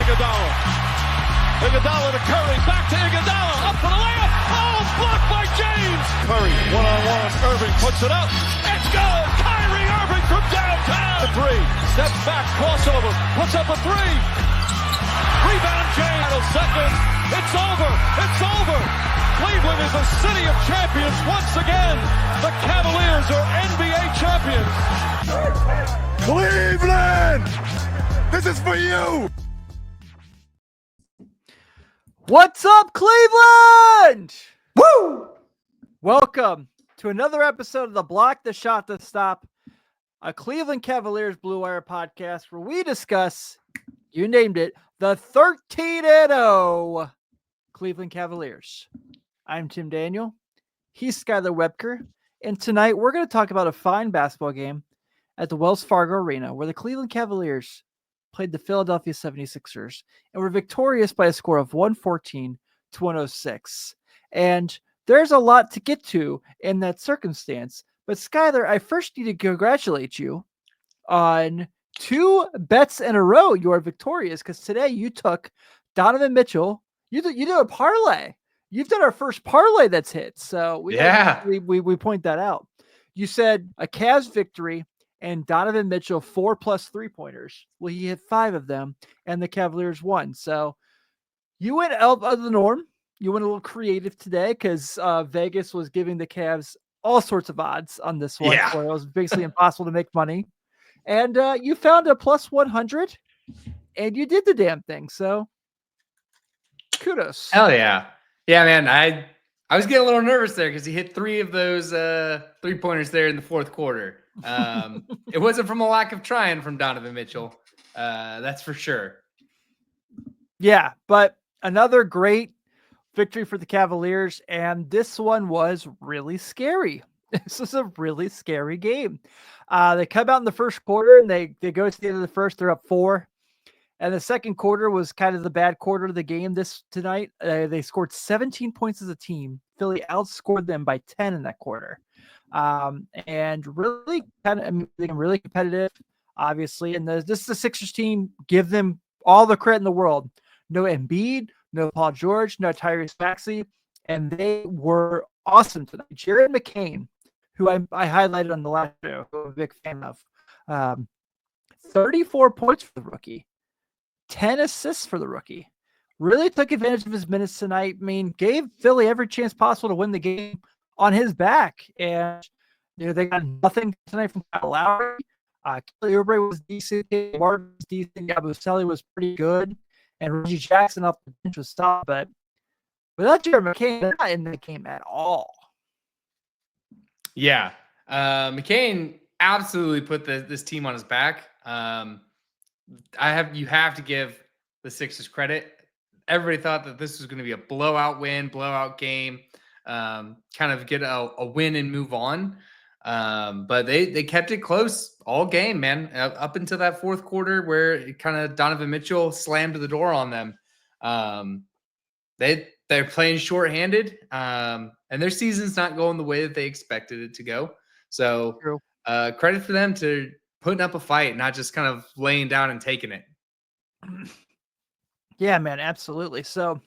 Iguodala. Iguodala to Curry, back to Iguodala, up for the layup. Oh, blocked by James. Curry, one-on-one. Irving puts it up. It's good. Kyrie Irving from downtown. The three, steps back, crossover, puts up a three. Rebound James. Second. It's over. It's over. Cleveland is a city of champions once again. The Cavaliers are NBA champions. Cleveland! This is for you! What's up, Cleveland? Woo! Welcome to another episode of the Block the Shot to Stop, a Cleveland Cavaliers Blue Wire podcast where we discuss, you named it, the 13-0 Cleveland Cavaliers. I'm Tim Daniel. He's Skylar Webker. And tonight we're going to talk about a fine basketball game at the Wells Fargo Arena where the Cleveland Cavaliers played the Philadelphia 76ers and were victorious by a score of 114-106. And there's a lot to get to in that circumstance. But Skylar, I first need to congratulate you on 2 bets in a row. You are victorious because today you took Donovan Mitchell. You did a parlay. You've done our first parlay that's hit. So we point that out. You said a Cavs victory and Donovan Mitchell 4+ 3-pointers. Well, he hit 5 of them and the Cavaliers won. So you went out of the norm. You went a little creative today because Vegas was giving the Cavs all sorts of odds on this one. Yeah. So it was basically impossible to make money. And you found a +100 and you did the damn thing. So kudos. Hell yeah. Yeah, man. I was getting a little nervous there because he hit 3 of those 3-pointers there in the fourth quarter. It wasn't from a lack of trying from Donovan Mitchell. That's for sure. Yeah, but another great victory for the Cavaliers, and this one was really scary. This is a really scary game. They come out in the first quarter, and they go to the end of the first. They're up 4. And the second quarter was kind of the bad quarter of the game tonight. They scored 17 points as a team. Philly outscored them by 10 in that quarter. And really really competitive, obviously. And this is the Sixers team. Give them all the credit in the world. No Embiid, no Paul George, no Tyrese Maxey. And they were awesome tonight. Jared McCain, who I highlighted on the last show, who I'm a big fan of. 34 points for the rookie. 10 assists for the rookie. Really took advantage of his minutes tonight. I mean, gave Philly every chance possible to win the game on his back. And they got nothing tonight from Kyle Lowry. Kelly Oubre was decent. Martin was decent. Yabusele was pretty good. And Reggie Jackson off the bench was solid. But without Jared McCain, they're not in the game at all. Yeah. McCain absolutely put this team on his back. You have to give the Sixers credit. Everybody thought that this was going to be a blowout game, kind of get a win and move on. But they kept it close all game, man, up until that fourth quarter where kind of Donovan Mitchell slammed the door on them. They're playing shorthanded, and their season's not going the way that they expected it to go. So credit for them to putting up a fight, not just kind of laying down and taking it. Yeah, man, absolutely. So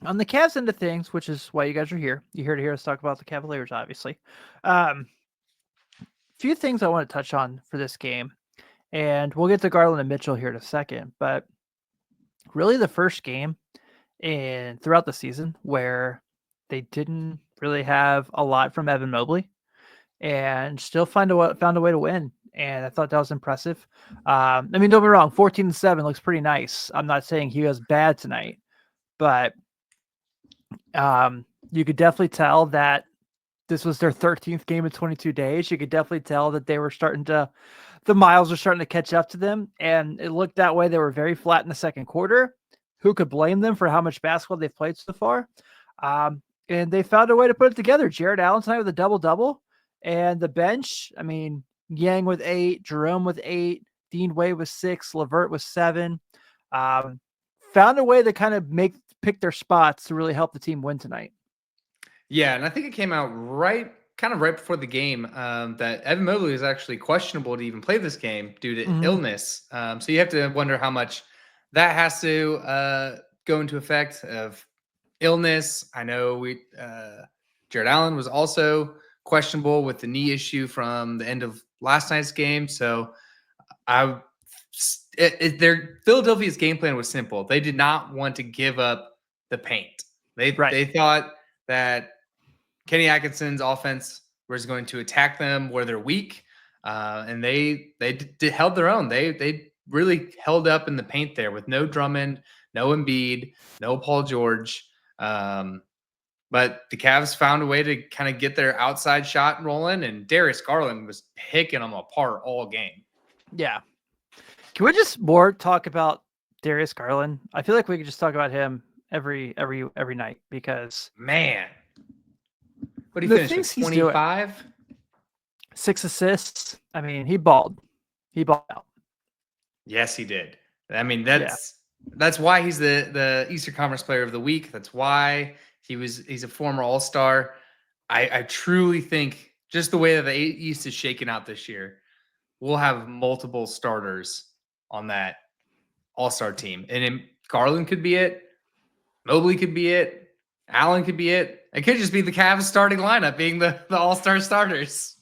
on the Cavs end of things, which is why you guys are here, you're here to hear us talk about the Cavaliers, obviously. Few things I want to touch on for this game, and we'll get to Garland and Mitchell here in a second, but really the first game throughout the season where they didn't really have a lot from Evan Mobley and still found a way to win. And I thought that was impressive. I mean, don't be wrong, 14-7 looks pretty nice. I'm not saying he was bad tonight, but you could definitely tell that this was their 13th game in 22 days. You could definitely tell that they were the miles were starting to catch up to them. And it looked that way. They were very flat in the second quarter. Who could blame them for how much basketball they've played so far? And they found a way to put it together. Jared Allen tonight with a double-double. And the bench, I mean, Yang with 8, Jerome with 8, Dean Wade with 6, LeVert with 7. Found a way to kind of pick their spots to really help the team win tonight. Yeah, and I think it came out right before the game that Evan Mobley was actually questionable to even play this game due to illness. So you have to wonder how much that has to go into effect of illness. I know Jared Allen was also questionable with the knee issue from the end of last night's game. So Philadelphia's game plan was simple. They did not want to give up the paint. They thought that Kenny Atkinson's offense was going to attack them where they're weak, and they held their own. They really held up in the paint there with no Drummond, no Embiid, no Paul George. But the Cavs found a way to kind of get their outside shot rolling, and Darius Garland was picking them apart all game. Yeah. Can we just more talk about Darius Garland? I feel like we could just talk about him every night because man, what do you finish with? 25? 6 assists. I mean, he balled. He balled out. Yes, he did. I mean, that's why he's the Eastern Conference Player of the Week. That's why he's a former All-Star. I truly think just the way that the East is shaken out this year, we'll have multiple starters on that All-Star team. And Garland could be it. Mobley could be it. Allen could be it. It could just be the Cavs starting lineup being the All-Star starters.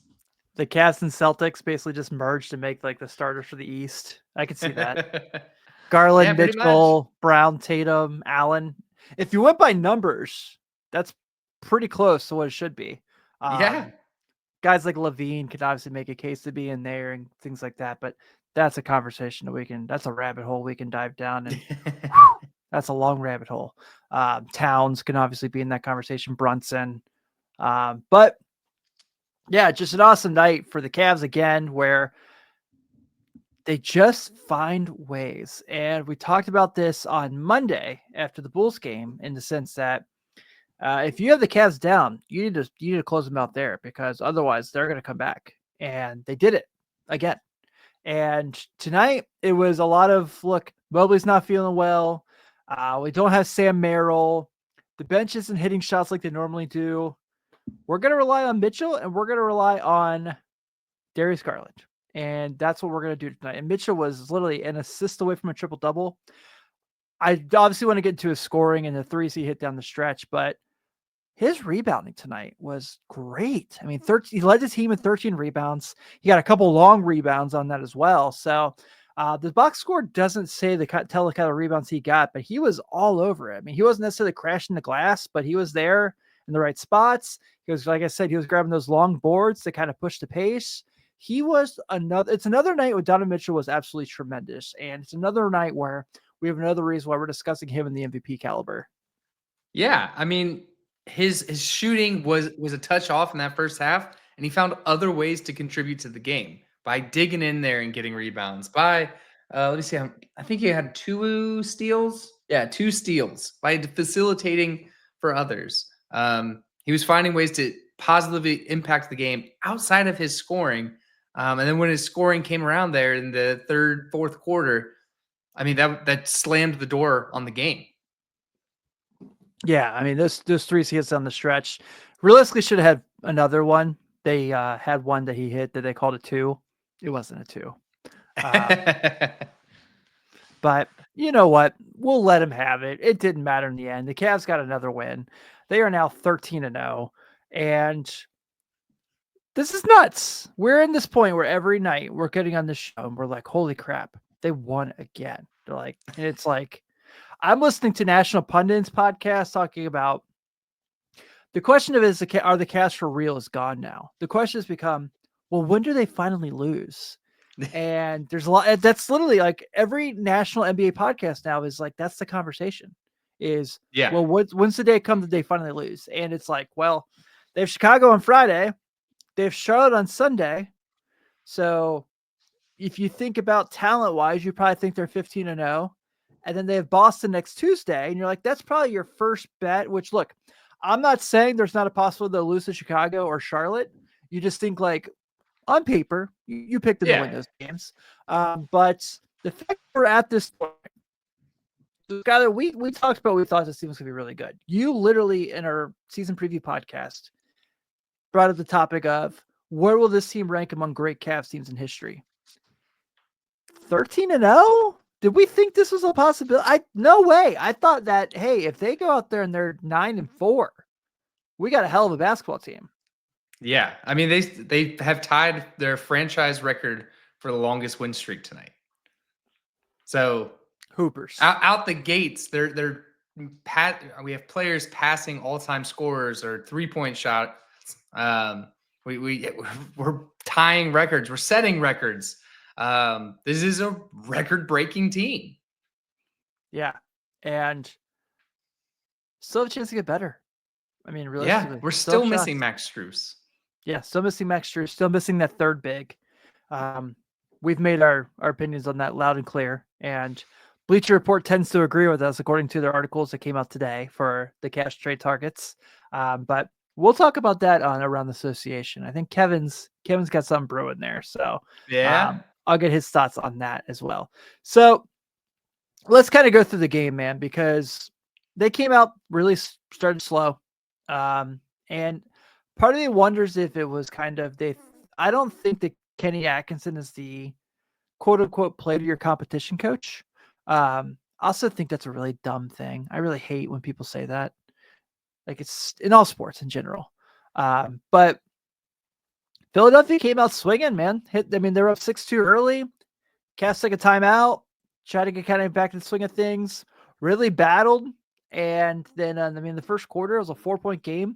The Cavs and Celtics basically just merged to make like the starters for the East. I could see that. Garland, Mitchell, Brown, Tatum, Allen. If you went by numbers, that's pretty close to what it should be. Guys like Levine could obviously make a case to be in there and things like that, but that's a conversation that's a rabbit hole we can dive down, and that's a long rabbit hole. Towns can obviously be in that conversation, Brunson. But yeah, just an awesome night for the Cavs again, where they just find ways. And we talked about this on Monday after the Bulls game, in the sense that if you have the Cavs down, you need to close them out there, because otherwise they're going to come back. And they did it again. And tonight it was a lot of, look, Mobley's not feeling well. We don't have Sam Merrill. The bench isn't hitting shots like they normally do. We're going to rely on Mitchell, and we're going to rely on Darius Garland. And that's what we're going to do tonight. And Mitchell was literally an assist away from a triple-double. I obviously want to get into his scoring and the threes he hit down the stretch, but his rebounding tonight was great. I mean, he led the team with 13 rebounds. He got a couple long rebounds on that as well. So the box score doesn't say tell the kind of rebounds he got, but he was all over it. I mean, he wasn't necessarily crashing the glass, but he was there in the right spots. He was, like I said, he was grabbing those long boards to kind of push the pace. It's another night where Donovan Mitchell was absolutely tremendous. And it's another night where we have another reason why we're discussing him in the MVP caliber. Yeah. I mean, his shooting was a touch off in that first half, and he found other ways to contribute to the game by digging in there and getting rebounds. Let me see. I think he had 2 steals. Yeah, 2 steals by facilitating for others. He was finding ways to positively impact the game outside of his scoring. And then when his scoring came around there in the third, fourth quarter, I mean, that slammed the door on the game. Yeah, I mean, those threes he hits on the stretch realistically should have had another one. They had one that he hit that they called a 2. It wasn't a 2. But you know what? We'll let him have it. It didn't matter in the end. The Cavs got another win. They are now 13-0. And this is nuts. We're in this point where every night we're getting on this show and we're like, holy crap, they won again. They're like, it's like, I'm listening to national pundits podcasts talking about the question of are the Cavs for real is gone now. The question has become, well, when do they finally lose? And there's a lot. That's literally like every national NBA podcast now is like, that's the conversation is, well, when's the day come that they finally lose? And it's like, well, they have Chicago on Friday. They have Charlotte on Sunday. So if you think about talent wise, you probably think they're 15-0. And then they have Boston next Tuesday. And you're like, that's probably your first bet, which look, I'm not saying there's not a possibility they'll lose to Chicago or Charlotte. You just think like on paper, you pick them to win those games. But the fact we're at this point, Skyler, we talked about, we thought this team was going to be really good. You literally in our season preview podcast brought up the topic of where will this team rank among great Cavs teams in history? 13-0? did we think this was a possibility? No way. I thought that, hey, if they go out there and they're 9-4, we got a hell of a basketball team. Yeah, I mean they have tied their franchise record for the longest win streak tonight. So Hoopers out the gates, we have players passing all-time scorers or 3-point shot. We're tying records. We're setting records. This is a record-breaking team. Yeah, and still have a chance to get better. I mean, realistically, we're still missing Max Strus. Yeah, still missing Max Strus. Still missing that third big. We've made our opinions on that loud and clear, and Bleacher Report tends to agree with us according to their articles that came out today for the cash trade targets. But we'll talk about that on Around the Association. I think Kevin's got something brewing there, so yeah, I'll get his thoughts on that as well. So let's kind of go through the game, man, because they came out really started slow, and part of me wonders if it was kind of I don't think that Kenny Atkinson is the quote unquote play to your competition coach. I also think that's a really dumb thing. I really hate when people say that. Like, it's in all sports in general. But Philadelphia came out swinging, man. They're up 6-2 early. Cavs took a timeout, tried to get kind of back in the swing of things, really battled. And then, the first quarter, it was a 4-point game.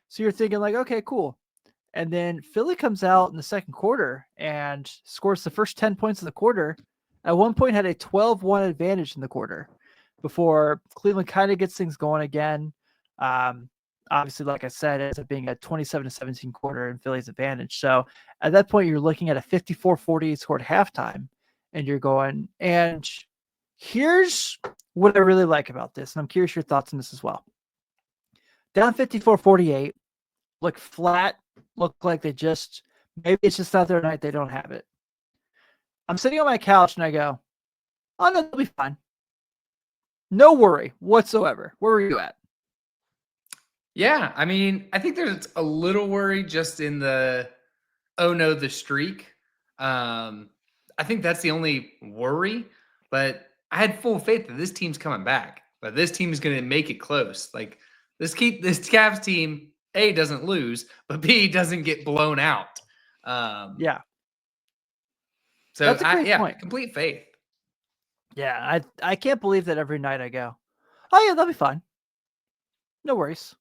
So you're thinking like, okay, cool. And then Philly comes out in the second quarter and scores the first 10 points of the quarter. At one point had a 12-1 advantage in the quarter before Cleveland kind of gets things going again. Obviously, like I said, it ends up being a 27-17 quarter in Philly's advantage. So at that point, you're looking at a 54-48 score at halftime, and you're going, and here's what I really like about this. And I'm curious your thoughts on this as well. Down 54-48, look flat, look like maybe it's just not their night. They don't have it. I'm sitting on my couch and I go, oh no, they'll be fine. No worry whatsoever. Where were you at? Yeah, I mean, I think there's a little worry just in the streak. I think that's the only worry, but I had full faith that this team's coming back. But this team is going to make it close. Like this Cavs team, A, doesn't lose, but B, doesn't get blown out. Yeah. So that's a great point. Complete faith. Yeah, I can't believe that every night I go, oh yeah, they'll be fine. No worries.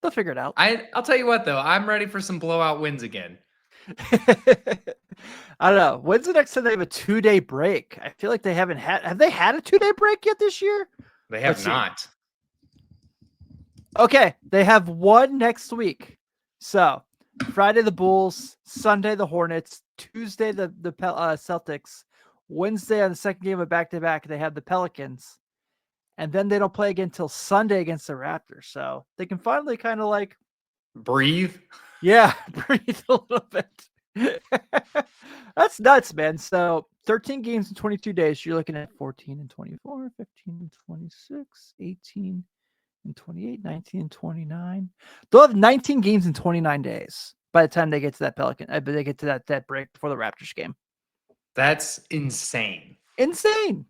They'll figure it out. I'll tell you what, though. I'm ready for some blowout wins again. I don't know. When's the next time they have a 2-day break? I feel like they haven't had. Have they had a 2-day break yet this year? They have not. Okay, they have one next week. So Friday the Bulls, Sunday the Hornets, Tuesday the Celtics, Wednesday on the second game of back-to-back they have the Pelicans, and then they don't play again until Sunday against the Raptors. So they can finally kind of like breathe. Yeah, breathe a little bit. That's nuts, man. So 13 games in 22 days. You're looking at 14 and 24, 15 and 26, 18 and 28, 19 and 29. They'll have 19 games in 29 days by the time they get to that they get to that break before the Raptors game. That's insane. Insane.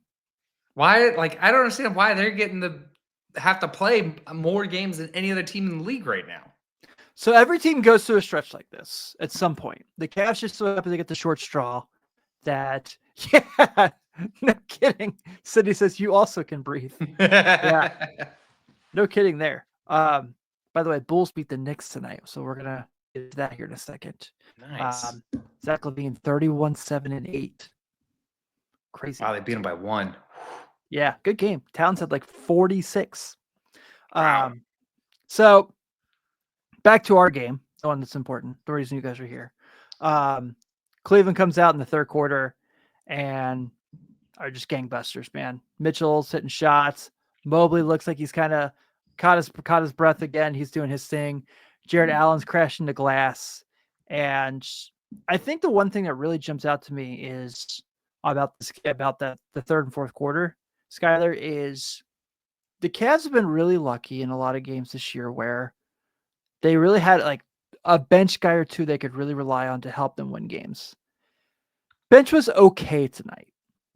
Why? Like, I don't understand why they're have to play more games than any other team in the league right now. So every team goes through a stretch like this at some point. The Cavs just so happen to get the short straw. That, yeah, no kidding. Sydney says you also can breathe. Yeah, no kidding there. By the way, Bulls beat the Knicks tonight, so we're gonna get to that here in a second. Nice. Zach LaVine 31-7-8. Crazy. Wow, they beat him by 1. Yeah, good game. Towns had like 46. Wow. So back to our game, the one that's important, the reason you guys are here. Cleveland comes out in the third quarter and are just gangbusters, man. Mitchell's hitting shots. Mobley looks like he's kind of caught his breath again. He's doing his thing. Jared Allen's crashing the glass. And I think the one thing that really jumps out to me is about the third and fourth quarter, Skylar, is the Cavs have been really lucky in a lot of games this year where they really had like a bench guy or two they could really rely on to help them win games. Bench was okay tonight.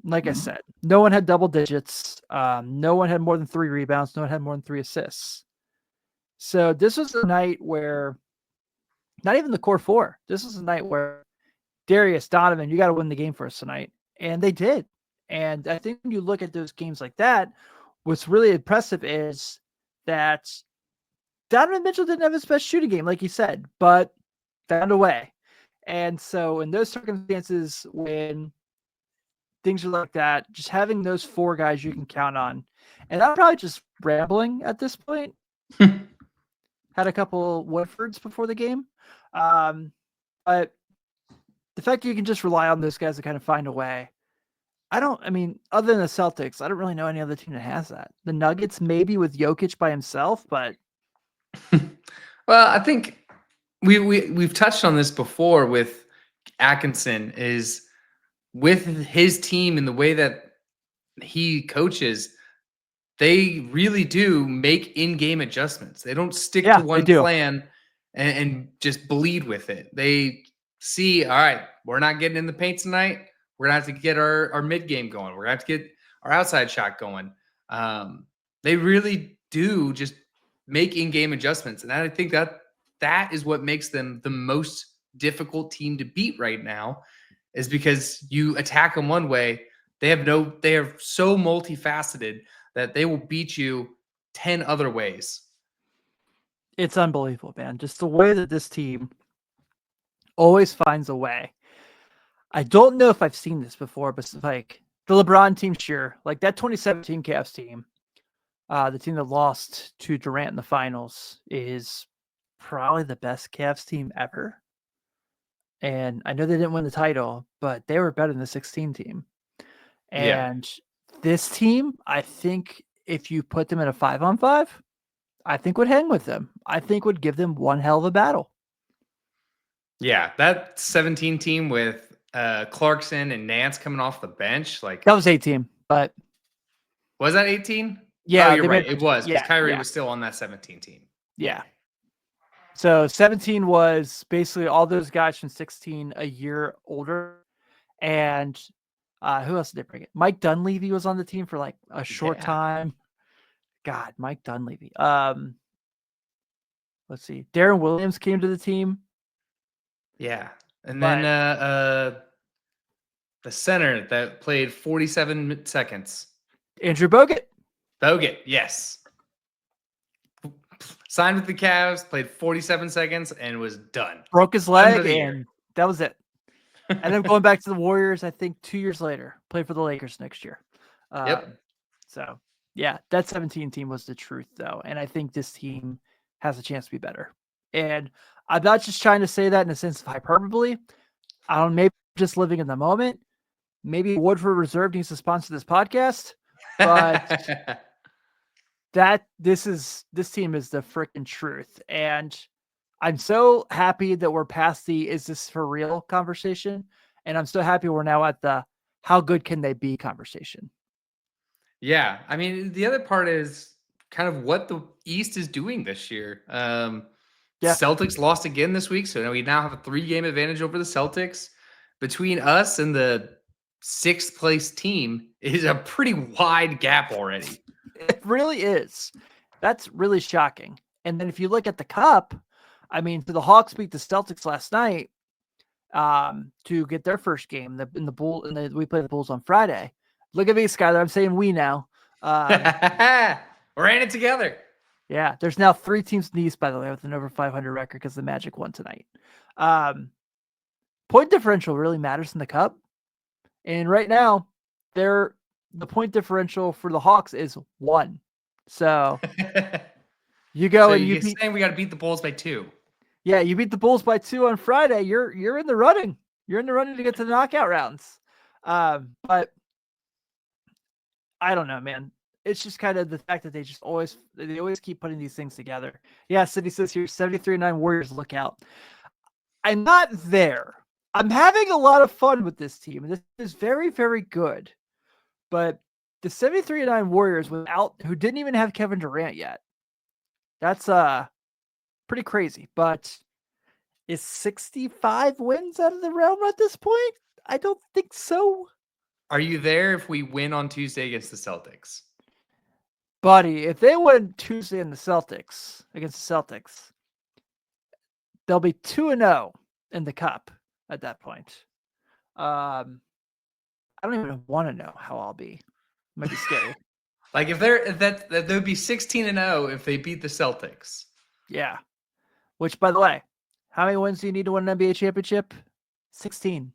Like I said, no one had double digits. No one had more than 3 rebounds. No one had more than 3 assists. So this was a night where not even the core 4. This was a night where Darius, Donovan, you got to win the game for us tonight. And they did. And I think when you look at those games like that, what's really impressive is that Donovan Mitchell didn't have his best shooting game, like you said, but found a way. And so in those circumstances, when things are like that, just having those 4 guys you can count on. And I'm probably just rambling at this point. Had a couple Woodfords before the game. But the fact that you can just rely on those guys to kind of find a way. Other than the Celtics, I don't really know any other team that has that. The Nuggets, maybe with Jokic by himself, but. Well, I think we've touched on this before with Atkinson, is with his team and the way that he coaches, they really do make in-game adjustments. They don't stick to one plan and just bleed with it. They see, all right, we're not getting in the paint tonight. We're going to have to get our mid-game going. We're going to have to get our outside shot going. They really do just make in-game adjustments. And I think that is what makes them the most difficult team to beat right now, is because you attack them one way. They are so multifaceted that they will beat you 10 other ways. It's unbelievable, man. Just the way that this team always finds a way. I don't know if I've seen this before, but it's like the LeBron team, sure. Like that 2017 Cavs team, the team that lost to Durant in the finals, is probably the best Cavs team ever. And I know they didn't win the title, but they were better than the 16 team. And this team, I think if you put them in a 5-on-5, I think would hang with them. I think would give them one hell of a battle. Yeah, that 17 team with Clarkson and Nance coming off the bench, like that was 18, but was that 18? Yeah, oh, you're right. It was because Kyrie yeah. was still on that 17 team. Yeah. So 17 was basically all those guys from 16 a year older. And who else did they bring it? Mike Dunleavy was on the team for like a short time. God, Mike Dunleavy. Let's see. Darren Williams came to the team. Yeah. And then the center that played 47 seconds. Andrew Bogut. Bogut, yes. Signed with the Cavs, played 47 seconds, and was done. Broke his leg, and that was it. And then going back to the Warriors, I think 2 years later, played for the Lakers next year. Yep. So, yeah, that 17 team was the truth, though. And I think this team has a chance to be better. And I'm not just trying to say that in a sense of hyperbole. I don't maybe just living in the moment. Maybe Woodford Reserve needs to sponsor this podcast. But this team is the freaking truth. And I'm so happy that we're past the is this for real conversation. And I'm so happy we're now at the how good can they be conversation. Yeah. I mean, the other part is kind of what the East is doing this year. Celtics lost again this week. So we now have a 3-game advantage over the Celtics. Between us and the 6th place team is a pretty wide gap already. It really is. That's really shocking. And then if you look at the cup, I mean, the Hawks beat the Celtics last night to get their first game. We play the Bulls on Friday. Look at me, Skyler. I'm saying we now. We're in it together. Yeah, there's now 3 teams in the East, by the way, with an over 500 record because the Magic won tonight. Point differential really matters in the cup. And right now, the point differential for the Hawks is 1. So you go so and you're saying we got to beat the Bulls by 2. Yeah, you beat the Bulls by 2 on Friday. You're in the running. You're in the running to get to the knockout rounds. But I don't know, man. It's just kind of the fact that they always keep putting these things together. Yeah, City says here 73-9 Warriors, look out. I'm not there. I'm having a lot of fun with this team. This is very, very good. But the 73-9 Warriors who didn't even have Kevin Durant yet. That's pretty crazy. But is 65 wins out of the realm at this point? I don't think so. Are you there if we win on Tuesday against the Celtics? Buddy, if they win Tuesday against the Celtics, they'll be 2-0 in the cup at that point. I don't even want to know how I'll be. It might be scary. Like if that would be 16-0 if they beat the Celtics. Yeah. Which, by the way, how many wins do you need to win an NBA championship? 16.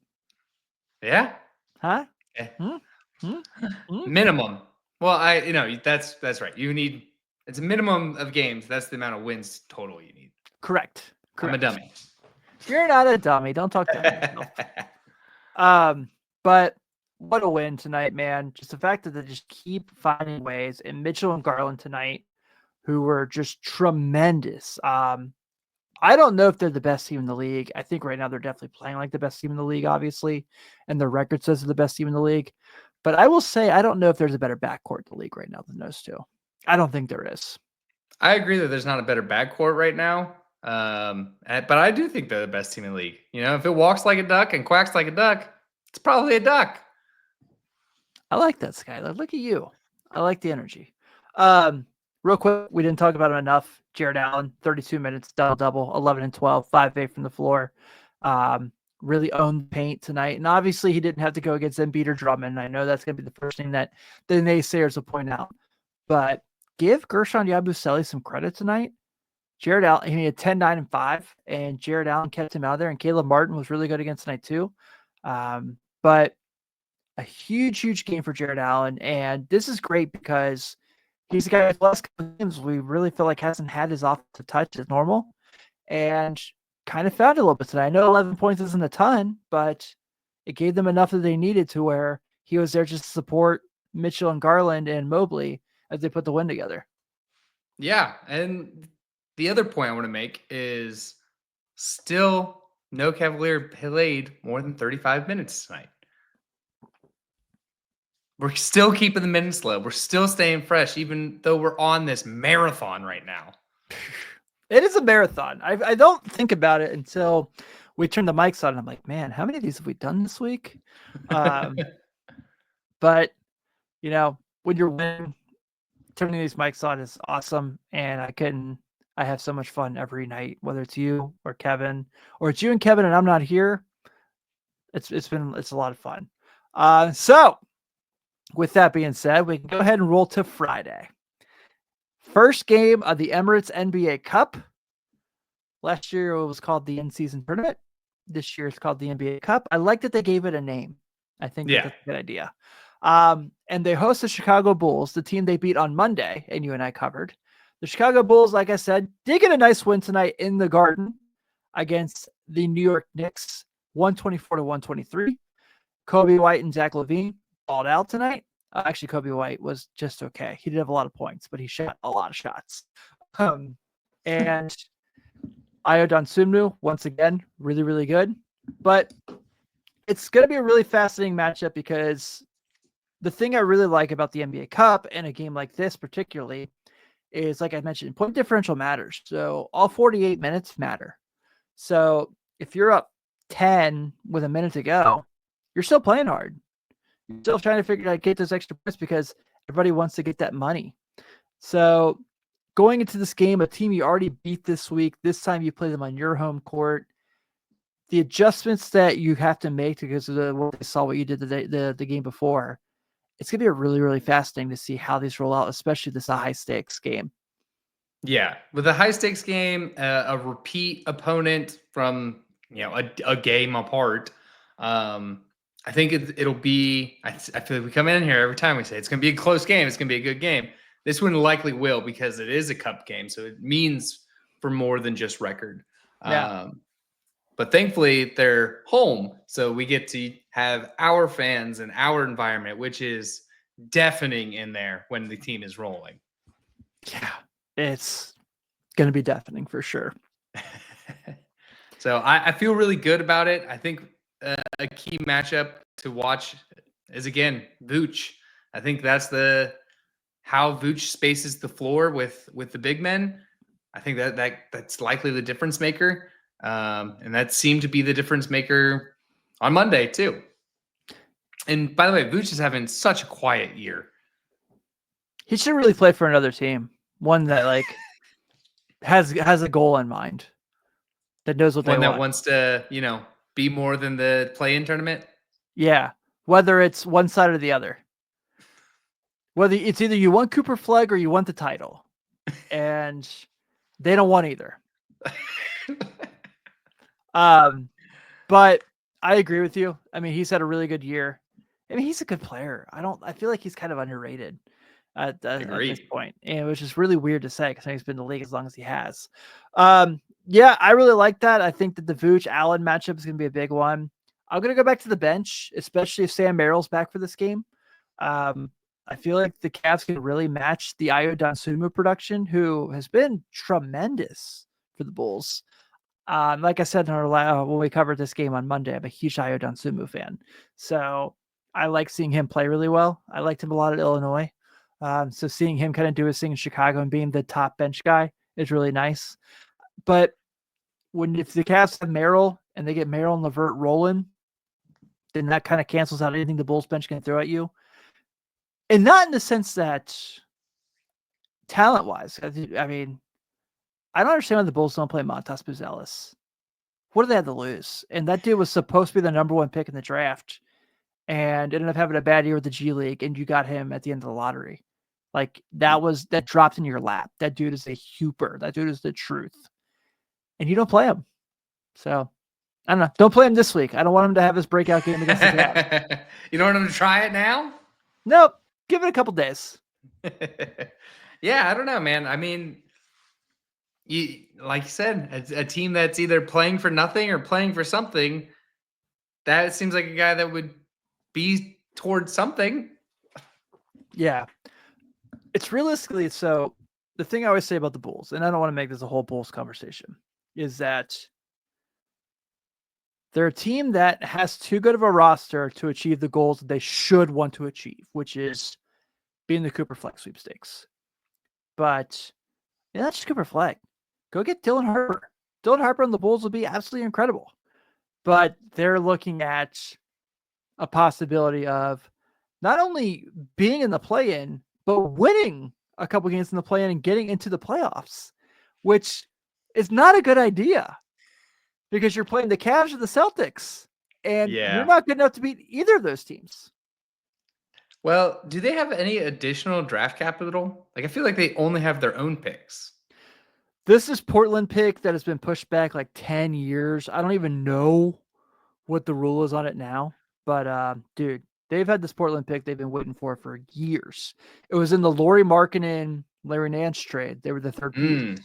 Yeah. Huh? Yeah. Hmm? Minimum. Well, that's right. It's a minimum of games. That's the amount of wins total you need. Correct. I'm a dummy. You're not a dummy. Don't talk to yourself. But what a win tonight, man. Just the fact that they just keep finding ways. And Mitchell and Garland tonight, who were just tremendous. I don't know if they're the best team in the league. I think right now they're definitely playing like the best team in the league, obviously. And their record says they're the best team in the league. But I will say, I don't know if there's a better backcourt in the league right now than those two. I don't think there is. I agree that there's not a better backcourt right now. But I do think they're the best team in the league. If it walks like a duck and quacks like a duck, it's probably a duck. I like that, Skylar. Look at you. I like the energy. Real quick, we didn't talk about him enough. Jared Allen, 32 minutes, double-double, 11 and 12, 5-8 from the floor. Really owned the paint tonight. And obviously he didn't have to go against Embiid or Drummond. I know that's going to be the first thing that the naysayers will point out. But give Gershon Yabusele some credit tonight. Jared Allen, he had 10, 9, and 5, and Jared Allen kept him out there. And Caleb Martin was really good against tonight too. But a huge game for Jared Allen. And this is great because he's a guy with last games we really feel like hasn't had his offensive touch as normal. And kind of found it a little bit tonight. I know 11 points isn't a ton, but it gave them enough that they needed to where he was there just to support Mitchell and Garland and Mobley as they put the win together. Yeah. And the other point I want to make is still no Cavalier played more than 35 minutes tonight. We're still keeping the minutes low. We're still staying fresh, even though we're on this marathon right now. It is a marathon. I don't think about it until we turn the mics on. And I'm like, man, how many of these have we done this week? But, when you're winning, turning these mics on is awesome. And I have so much fun every night, whether it's you or Kevin, or it's you and Kevin and I'm not here. It's a lot of fun. So with that being said, we can go ahead and roll to Friday. First game of the Emirates NBA Cup. Last year it was called the in-season tournament. This year it's called the NBA Cup. I like that they gave it a name. I think that's a good idea. And they host the Chicago Bulls, the team they beat on Monday, and you and I covered. The Chicago Bulls, like I said, did get a nice win tonight in the Garden against the New York Knicks, 124-123. Kobe White and Zach LaVine balled out tonight. Actually, Kobe White was just okay. He did have a lot of points, but he shot a lot of shots. And Ayo Dosunmu, once again, really, really good. But it's going to be a really fascinating matchup because the thing I really like about the NBA Cup and a game like this particularly is, like I mentioned, point differential matters. So all 48 minutes matter. So if you're up 10 with a minute to go, you're still playing hard. You're still trying to figure out how to get those extra points because everybody wants to get that money. So going into this game, a team you already beat this week, this time you play them on your home court. The adjustments that you have to make because of what they saw, what you did the game before, it's going to be really, really fascinating to see how these roll out, especially this high-stakes game. Yeah, with a high-stakes game, a repeat opponent from a game apart, I think it'll be. I feel like we come in here every time we say it's going to be a close game. It's going to be a good game. This one likely will because it is a cup game, so it means for more than just record. Yeah. But thankfully, they're home, so we get to have our fans and our environment, which is deafening in there when the team is rolling. Yeah, it's going to be deafening for sure. So I feel really good about it. I think a key matchup to watch is, again, Vooch. I think that's how Vooch spaces the floor with the big men. I think that's likely the difference maker. And that seemed to be the difference maker on Monday too. And by the way, Vooch is having such a quiet year. He should really play for another team, one that like has a goal in mind, that knows what One they that want. wants to, be more than the play-in tournament. Yeah, whether it's one side or the other. Whether it's either you want Cooper Flegg or you want the title, and they don't want either. But I agree with you. I mean, he's had a really good year. I mean, he's a good player. I feel like he's kind of underrated at this point, and it was just really weird to say because he's been in the league as long as he has. Yeah, I really like that. I think that the Vooch Allen matchup is going to be a big one. I'm going to go back to the bench, especially if Sam Merrill's back for this game. I feel like the Cavs can really match the Ayo Dosunmu production, who has been tremendous for the Bulls. Like I said when we covered this game on Monday, I'm a huge Ayo Dosunmu fan. So I like seeing him play really well. I liked him a lot at Illinois. So seeing him kind of do his thing in Chicago and being the top bench guy is really nice. But if the Cavs have Merrill and they get Merrill and LeVert rolling, then that kind of cancels out anything the Bulls bench can throw at you. And not in the sense that talent-wise. I mean, I don't understand why the Bulls don't play Montas Buzelis. What do they have to lose? And that dude was supposed to be the number one pick in the draft and ended up having a bad year with the G League, and you got him at the end of the lottery. Like, that dropped in your lap. That dude is a hooper. That dude is the truth. And you don't play him. So, I don't know. Don't play him this week. I don't want him to have his breakout game against the Cavs. You don't want him to try it now? Nope. Give it a couple days. Yeah, I don't know, man. I mean, like you said, a team that's either playing for nothing or playing for something, that seems like a guy that would be towards something. Yeah. It's realistically, so the thing I always say about the Bulls, and I don't want to make this a whole Bulls conversation, is that they're a team that has too good of a roster to achieve the goals that they should want to achieve, which is being the Cooper Fleck sweepstakes. But yeah, that's just Cooper Fleck. Go get Dylan Harper. Dylan Harper and the Bulls will be absolutely incredible. But they're looking at a possibility of not only being in the play-in, but winning a couple games in the play-in and getting into the playoffs, which is not a good idea because you're playing the Cavs or the Celtics, and you're not good enough to beat either of those teams. Well, do they have any additional draft capital? Like, I feel like they only have their own picks. This is Portland pick that has been pushed back like 10 years. I don't even know what the rule is on it now, but dude, they've had this Portland pick they've been waiting for years. It was in the Lauri Markkanen, Larry Nance trade. They were the third piece.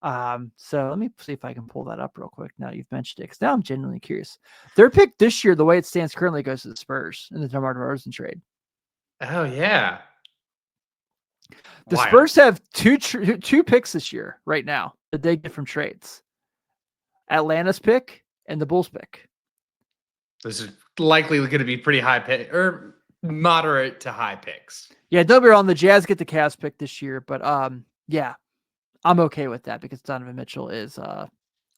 So let me see if I can pull that up real quick. Now you've mentioned it, because now I'm genuinely curious. Their pick this year, the way it stands currently, goes to the Spurs in the DeMar DeRozan trade. Oh yeah. The Spurs have two picks this year right now that they get from trades. Atlanta's pick and the Bulls pick. This is likely going to be pretty high pick or moderate to high picks. Yeah, don't be wrong. The Jazz get the Cavs pick this year, but yeah, I'm okay with that because Donovan Mitchell is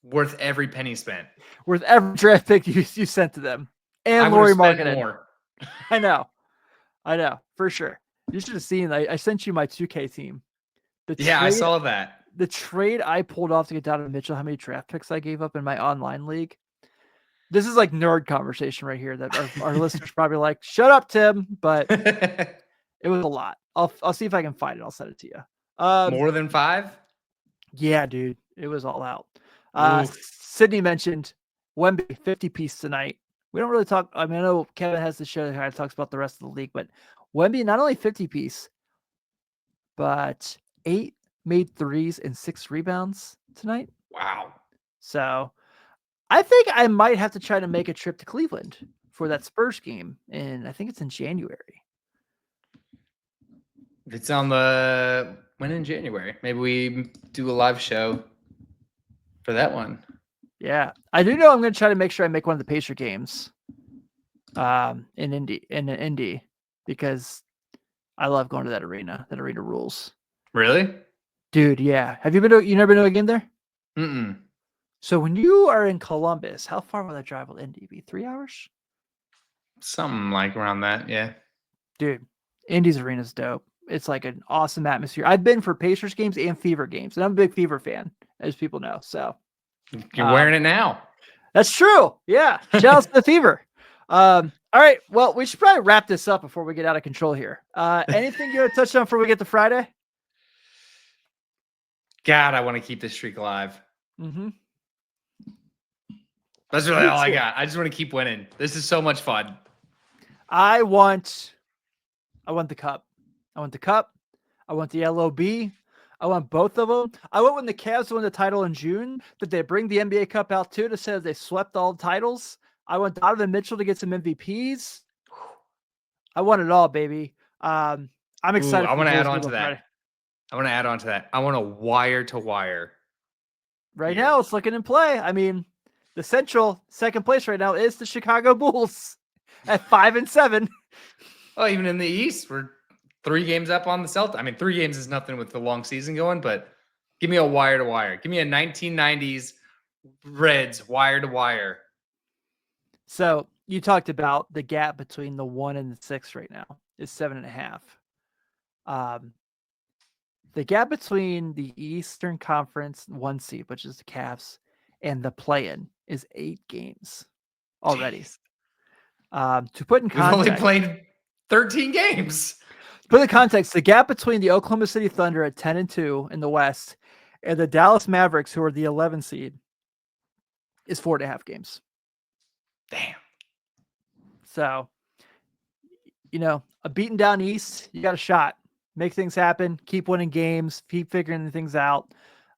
worth every penny spent. Worth every draft pick you sent to them. And Lauri Markkanen. I know, for sure. You should have seen. I sent you my 2K team. I saw that. The trade I pulled off to get Donovan Mitchell, how many draft picks I gave up in my online league. This is like nerd conversation right here that our listeners probably like, shut up, Tim. But it was a lot. I'll see if I can find it. I'll send it to you. More than 5? Yeah, dude. It was all out. Sydney mentioned Wemby 50 piece tonight. We don't really talk. I mean, I know Kevin has the show that kind of talks about the rest of the league, but Wemby, not only 50 piece, but 8 made threes and 6 rebounds tonight. Wow. So I think I might have to try to make a trip to Cleveland for that Spurs game. And I think it's in January. It's on when in January? Maybe we do a live show for that one. Yeah, I do know I'm going to try to make sure I make one of the Pacer games in Indy, because I love going to that arena. That arena rules. Really? Dude, yeah. Have you never been to a game there? Mm-mm. So when you are in Columbus, how far will that drive to Indy be? 3 hours? Something like around that, yeah. Dude, Indy's arena is dope. It's like an awesome atmosphere. I've been for Pacers games and Fever games, and I'm a big Fever fan, as people know. So You're wearing it now. that's true. Yeah. Shout out to the Fever. All right. Well, we should probably wrap this up before we get out of control here. Anything you want to touch on before we get to Friday? God, I want to keep this streak alive. Mm-hmm. That's really all I got. I just want to keep winning. This is so much fun. I want the cup. I want the cup. I want the LOB. I want both of them. I want when the Cavs win the title in June that they bring the NBA Cup out too to say they swept all the titles. I want Donovan Mitchell to get some MVPs. I want it all, baby. I'm excited. I want to add on to that. I want a wire to wire. Right now, it's looking in play. I mean, the Central second place right now is the Chicago Bulls at 5-7. Oh, even in the East, we're 3 games up on the Celtics. I mean, 3 games is nothing with the long season going, but give me a wire to wire. Give me a 1990s Reds wire to wire. So you talked about the gap between the 1 and the 6 right now is 7.5. The gap between the Eastern Conference 1 seed, which is the Cavs, and the play-in is 8 games already. To put in context, we've only played 13 games. To put in context, the gap between the Oklahoma City Thunder at 10-2 in the West and the Dallas Mavericks, who are the 11 seed, is 4.5 games. Damn. So, a beaten down East, you got a shot. Make things happen. Keep winning games. Keep figuring things out.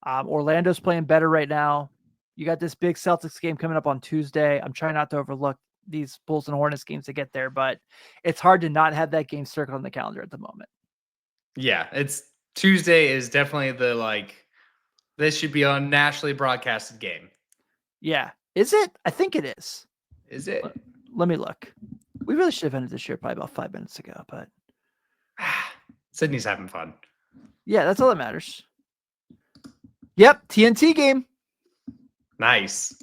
Orlando's playing better right now. You got this big Celtics game coming up on Tuesday. I'm trying not to overlook these Bulls and Hornets games to get there, but it's hard to not have that game circled on the calendar at the moment. Yeah, it's Tuesday is definitely this should be a nationally broadcasted game. Yeah. Is it? I think it is. Is it? Let me look. We really should have ended this year probably about 5 minutes ago, but Sydney's having fun. Yeah, that's all that matters. Yep, TNT game. Nice.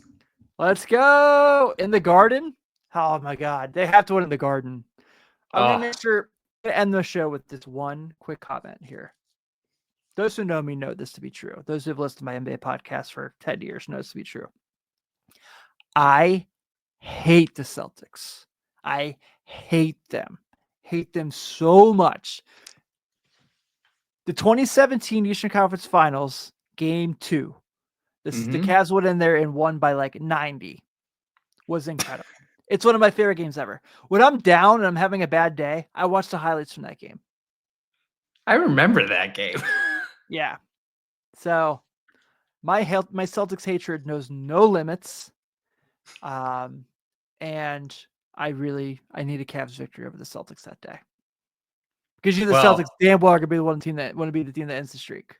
Let's go. In the Garden. Oh my God. They have to win in the Garden. I'm going to make sure to end the show with this one quick comment here. Those who know me know this to be true. Those who have listened to my NBA podcast for 10 years know this to be true. I hate the Celtics. I hate them. Hate them so much. The 2017 Eastern Conference Finals, Game 2. The Cavs went in there and won by like 90. Was incredible. It's one of my favorite games ever. When I'm down and I'm having a bad day, I watch the highlights from that game. I remember that game. Yeah. So my Celtics hatred knows no limits. And I need a Cavs victory over the Celtics that day. Because the Celtics damn well are going to be the team that ends the streak.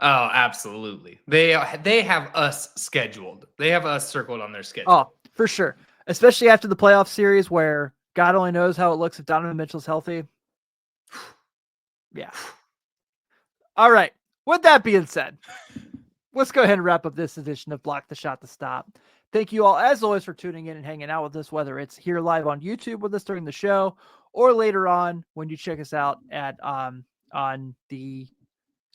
Oh, absolutely. They have us scheduled. They have us circled on their schedule. Oh, for sure. Especially after the playoff series where God only knows how it looks if Donovan Mitchell's healthy. Yeah. All right. With that being said, let's go ahead and wrap up this edition of Block the Shot to Stop. Thank you all, as always, for tuning in and hanging out with us, whether it's here live on YouTube with us during the show or later on when you check us out at on the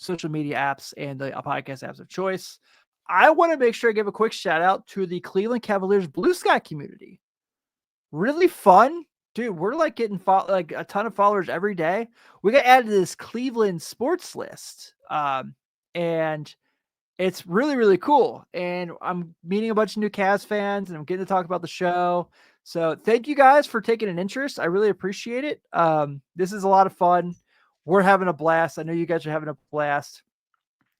social media apps and the podcast apps of choice. I want to make sure I give a quick shout out to the Cleveland Cavaliers Blue Sky community. Really fun. Dude, we're like getting a ton of followers every day. We got added to this Cleveland sports list. And it's really, really cool. And I'm meeting a bunch of new Cavs fans and I'm getting to talk about the show. So thank you guys for taking an interest. I really appreciate it. This is a lot of fun. We're having a blast. I know you guys are having a blast.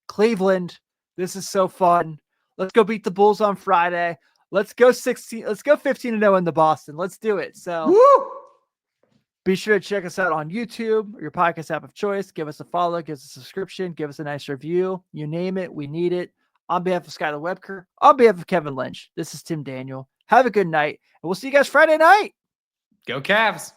Cleveland, this is so fun. Let's go beat the Bulls on Friday. Let's go 15-0 in the Boston. Let's do it. So be sure to check us out on YouTube or your podcast app of choice. Give us a follow, give us a subscription, give us a nice review. You name it, we need it. On behalf of Skylar Webker, on behalf of Kevin Lynch, this is Tim Daniel. Have a good night, and we'll see you guys Friday night. Go Cavs.